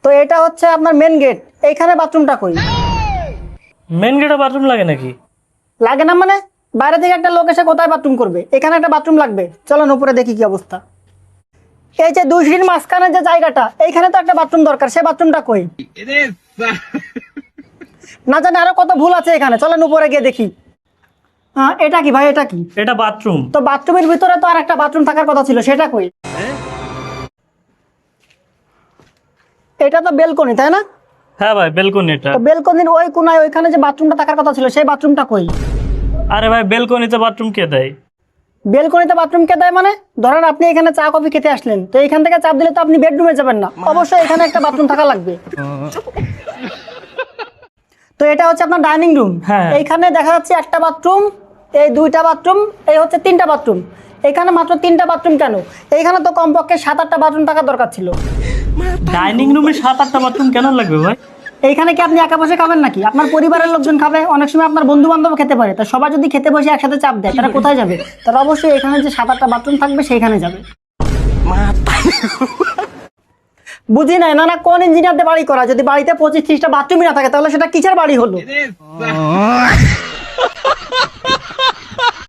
তো এটা হচ্ছে আপনার মেন গেট, এইখানে বাথরুমটা কই? মেন গেটে বাথরুম লাগে নাকি? লাগে না মানে? বাইরে থেকে একটা লোক এসে কোথায় বাথরুম করবে? এখানে একটা বাথরুম লাগবে। চলেন উপরে দেখি কি অবস্থা। এই যে দুই সিঁড়ির মাঝখানে যে জায়গাটা, এইখানে তো একটা বাথরুম দরকার, সে বাথরুমটা কই? না জানি আরো কত ভুল আছে এখানে, চলেন উপরে গিয়ে দেখি। হ্যাঁ, এটা কি ভাই, এটা কি? এটা বাথরুম। তো বাথরুমের ভিতরে তো আর একটা বাথরুম থাকার কথা ছিল, সেটা কই? এটা তো বেলকনি, তাই না? হ্যাঁ ভাই, বেলকনি এটা। তো বেলকনির ওই কোনায় ওইখানে যে বাথরুমটা থাকার কথা ছিল, সেই বাথরুমটা কই? আরে ভাই, বেলকনিতে বাথরুম কে দেয়? বেলকনিতে বাথরুম কে দেয় মানে? ধরেন আপনি এখানে চা কফি খেতে আসলেন, তো এখান থেকে চাপ দিলে তো আপনি বেডরুমে যাবেন না, অবশ্যই এখানে একটা বাথরুম থাকা লাগবে। তো এটা হচ্ছে আপনার ডাইনিং রুম। হ্যাঁ। এইখানে দেখা যাচ্ছে একটা বাথরুম, এই দুইটা বাথরুম, এই হচ্ছে তিনটা বাথরুম। এখানে মাত্র তিনটা বাথরুম কেন? এইখানে তো কমপক্ষে 7-8টা বাথরুম থাকার দরকার ছিল। ডাইনিং রুমে 7-8টা বাথরুম কেন লাগবে ভাই? এইখানে কি আপনি একা বসে খাবেন নাকি? আপনার পরিবারের লোকজন খাবে, অনেক সময় আপনার বন্ধু বান্ধব খেতে পারে। তো সবাই যদি খেতে বসে একসাথে চাপ দেয়, তারা কোথায় যাবে? তারা অবশ্যই এখানে যে 7-8টা বাথরুম থাকবে সেইখানে যাবে। বুঝি নাই না, কোন ইঞ্জিনিয়ারদের বাড়ি করা? যদি বাড়িতে 25-30টা বাথরুমই না থাকে, তাহলে সেটা কিসের বাড়ি হলো?